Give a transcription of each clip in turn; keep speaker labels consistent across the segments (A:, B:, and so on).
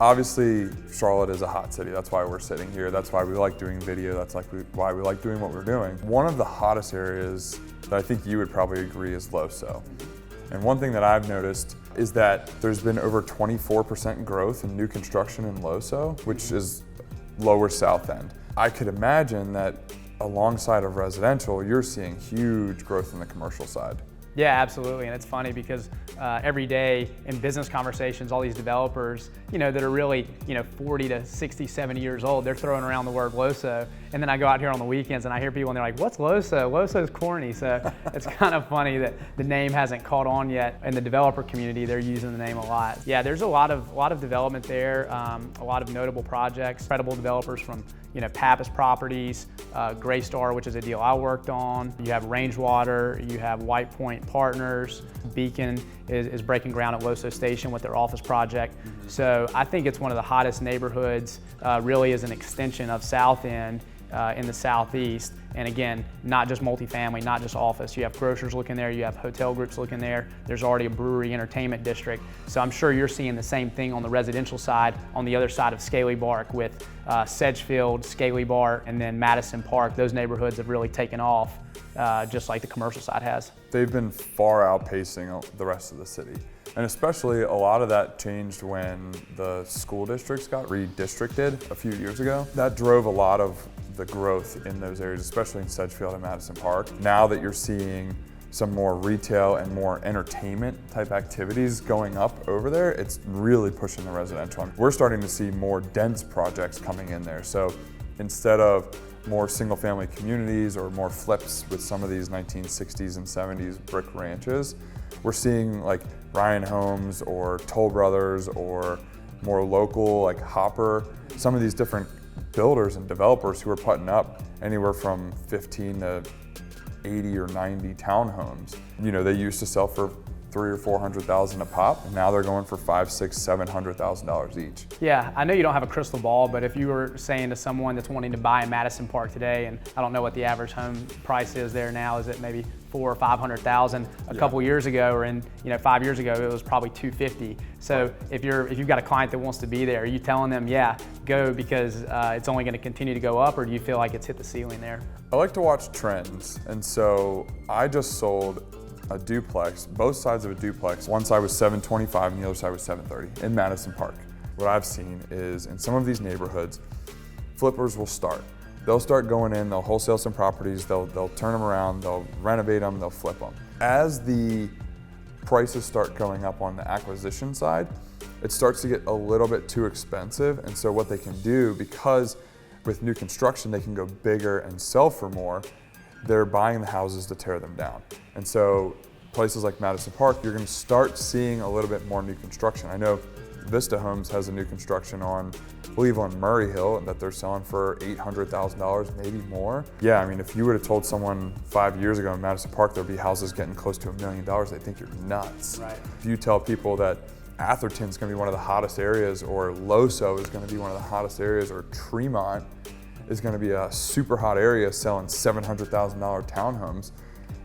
A: Obviously, Charlotte is a hot city. That's why we're sitting here. That's why we like doing video. That's why we like doing what we're doing. One of the hottest areas that I think you would probably agree is LoSo. And one thing that I've noticed is that there's been over 24% growth in new construction in LoSo, which is lower South End. I could imagine that alongside of residential, you're seeing huge growth in the commercial side.
B: Yeah, absolutely, and it's funny because every day in business conversations, all these developers, that are really, 40 to 60, 70 years old, they're throwing around the word LoSo, and then I go out here on the weekends and I hear people and they're like, what's LoSo? LoSo's corny, so it's kind of funny that the name hasn't caught on yet. In the developer community, they're using the name a lot. Yeah, there's a lot of development there, a lot of notable projects, credible developers from Pappas Properties, Greystar, which is a deal I worked on. You have Rangewater, you have White Point Partners. Beacon is breaking ground at LoSo Station with their office project. So I think it's one of the hottest neighborhoods, really is an extension of South End in the Southeast. And again, not just multifamily, not just office. You have grocers looking there, you have hotel groups looking there. There's already a brewery entertainment district. So I'm sure you're seeing the same thing on the residential side, on the other side of Scaly Bark with Sedgefield, Scaly Bark, and then Madison Park. Those neighborhoods have really taken off, just like the commercial side has.
A: They've been far outpacing the rest of the city. And especially a lot of that changed when the school districts got redistricted a few years ago. That drove a lot of the growth in those areas, especially in Sedgefield and Madison Park. Now that you're seeing some more retail and more entertainment type activities going up over there, it's really pushing the residential. We're starting to see more dense projects coming in there. So instead of more single family communities or more flips with some of these 1960s and 70s brick ranches, we're seeing like Ryan Homes or Toll Brothers or more local like Hopper, some of these different builders and developers who are putting up anywhere from 15 to 80 or 90 townhomes. They used to sell for $300,000 or $400,000 a pop, and now they're going for $500,000, $600,000, $700,000 each.
B: Yeah, I know you don't have a crystal ball, but if you were saying to someone that's wanting to buy in Madison Park today, and I don't know what the average home price is there now, is it maybe $400,000 or $500,000? A couple years ago, or 5 years ago, it was probably $250,000. So if you've got a client that wants to be there, are you telling them, yeah, go because it's only going to continue to go up, or do you feel like it's hit the ceiling there?
A: I like to watch trends, and so I just sold a duplex, both sides of a duplex. One side was $725 and the other side was $730 in Madison Park. What I've seen is in some of these neighborhoods, flippers will start. They'll start going in, they'll wholesale some properties, they'll turn them around, they'll renovate them, they'll flip them. As the prices start going up on the acquisition side, it starts to get a little bit too expensive. And so what they can do, because with new construction they can go bigger and sell for more, they're buying the houses to tear them down. And so places like Madison Park, you're gonna start seeing a little bit more new construction. I know Vista Homes has a new construction on, I believe on Murray Hill, that they're selling for $800,000, maybe more. Yeah, I mean, if you would have told someone 5 years ago in Madison Park there'd be houses getting close to $1 million, they think you're nuts.
B: Right.
A: If you tell people that Atherton's gonna be one of the hottest areas, or LoSo is gonna be one of the hottest areas, or Tremont is going to be a super hot area selling $700,000 townhomes.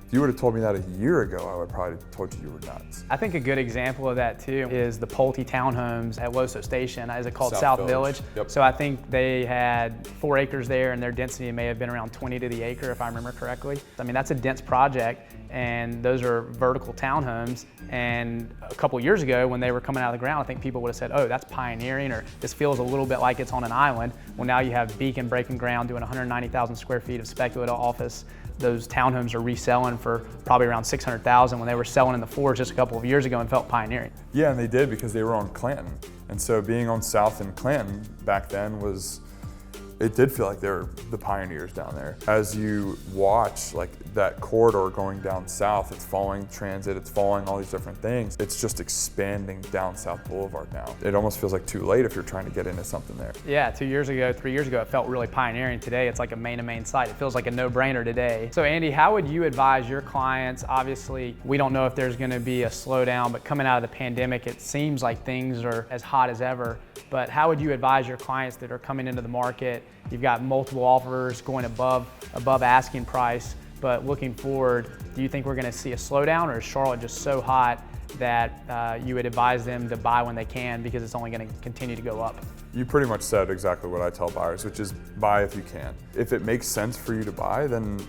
A: If you would have told me that a year ago, I would probably have told you were nuts.
B: I think a good example of that too is the Pulte townhomes at LoSo Station. Is it called South Village?
A: Yep.
B: So I think they had 4 acres there, and their density may have been around 20 to the acre, if I remember correctly. I mean, that's a dense project, and those are vertical townhomes. And a couple years ago, when they were coming out of the ground, I think people would have said, oh, that's pioneering, or this feels a little bit like it's on an island. Well, now you have Beacon breaking ground, doing 190,000 square feet of speculative office. Those townhomes are reselling for probably around $600,000 when they were selling in the fours just a couple of years ago and felt pioneering.
A: Yeah, and they did because they were on Clanton. And so being on South and Clanton back then it did feel like they were the pioneers down there. As you watch like that corridor going down south, it's following transit, it's following all these different things. It's just expanding down South Boulevard now. It almost feels like too late if you're trying to get into something there.
B: Yeah, 2 years ago, 3 years ago, it felt really pioneering. Today, it's like a main-to-main site. It feels like a no-brainer today. So Andy, how would you advise your clients? Obviously, we don't know if there's gonna be a slowdown, but coming out of the pandemic, it seems like things are as hot as ever. But how would you advise your clients that are coming into the market? You've got multiple offers going above asking price, but looking forward, do you think we're gonna see a slowdown, or is Charlotte just so hot that you would advise them to buy when they can, because it's only going to continue to go up?
A: You pretty much said exactly what I tell buyers, which is buy if you can. If it makes sense for you to buy, then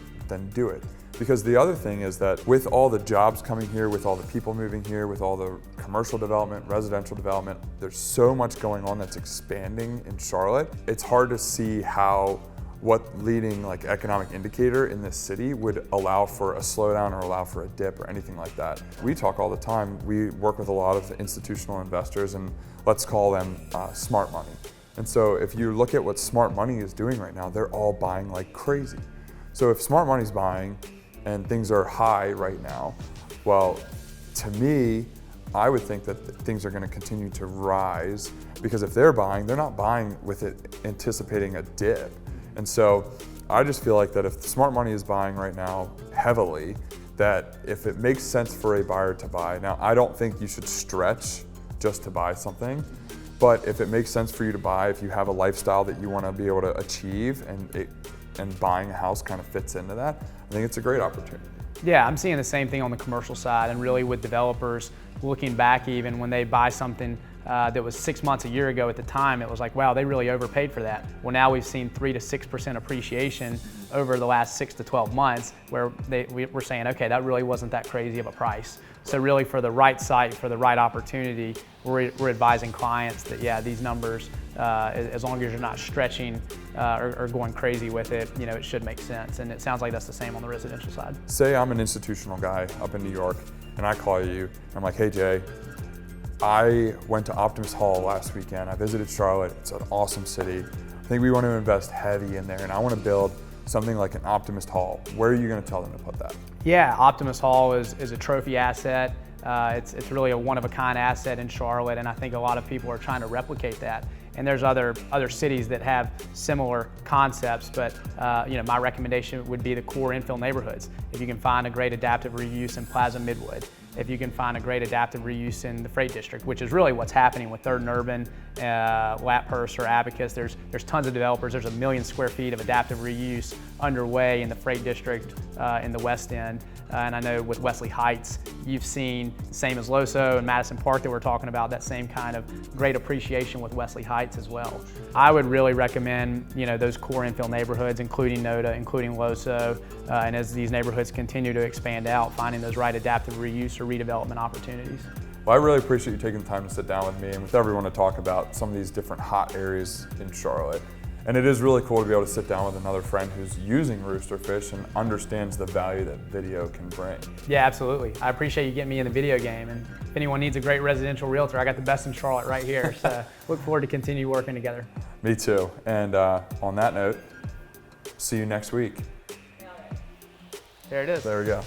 A: do it. Because the other thing is that with all the jobs coming here, with all the people moving here, with all the commercial development, residential development, there's so much going on that's expanding in Charlotte. It's hard to see how what leading like economic indicator in this city would allow for a slowdown or allow for a dip or anything like that. We talk all the time. We work with a lot of institutional investors, and let's call them smart money. And so if you look at what smart money is doing right now, they're all buying like crazy. So if smart money's buying and things are high right now, well, to me, I would think that things are going to continue to rise, because if they're buying, they're not buying with it anticipating a dip. And so I just feel like that if smart money is buying right now heavily, that if it makes sense for a buyer to buy, now I don't think you should stretch just to buy something, but if it makes sense for you to buy, if you have a lifestyle that you want to be able to achieve and buying a house kind of fits into that, I think it's a great opportunity.
B: Yeah, I'm seeing the same thing on the commercial side, and really with developers looking back, even when they buy something that was 6 months, a year ago at the time, it was like, wow, they really overpaid for that. Well, now we've seen 3 to 6% appreciation over the last 6 to 12 months, where we're saying, okay, that really wasn't that crazy of a price. So really, for the right site, for the right opportunity, we're advising clients that, yeah, these numbers, as long as you're not stretching or going crazy with it, it should make sense. And it sounds like that's the same on the residential side.
A: Say I'm an institutional guy up in New York, and I call you, I'm like, hey Jay, I went to Optimus Hall last weekend. I visited Charlotte. It's an awesome city. I think we want to invest heavy in there, and I want to build something like an Optimus Hall. Where are you going to tell them to put that?
B: Yeah, Optimus Hall is a trophy asset. It's really a one-of-a-kind asset in Charlotte, and I think a lot of people are trying to replicate that. And there's other cities that have similar concepts, but my recommendation would be the core infill neighborhoods. If you can find a great adaptive reuse in Plaza Midwood, if you can find a great adaptive reuse in the Freight District, which is really what's happening with 3rd and Urban, Lathurst or Abacus. There's tons of developers. There's 1 million square feet of adaptive reuse underway in the Freight District in the West End. And I know with Wesley Heights, you've seen, same as LoSo and Madison Park that we're talking about, that same kind of great appreciation with Wesley Heights as well. I would really recommend, those core infill neighborhoods, including NODA, including LoSo, and as these neighborhoods continue to expand out, finding those right adaptive reuse or redevelopment opportunities.
A: Well, I really appreciate you taking the time to sit down with me and with everyone to talk about some of these different hot areas in Charlotte. And it is really cool to be able to sit down with another friend who's using Royster fish and understands the value that video can bring.
B: Yeah, absolutely. I appreciate you getting me in the video game. And if anyone needs a great residential realtor, I got the best in Charlotte right here. So look forward to continue working together.
A: Me too. And on that note, see you next week.
B: There it is.
A: There we go.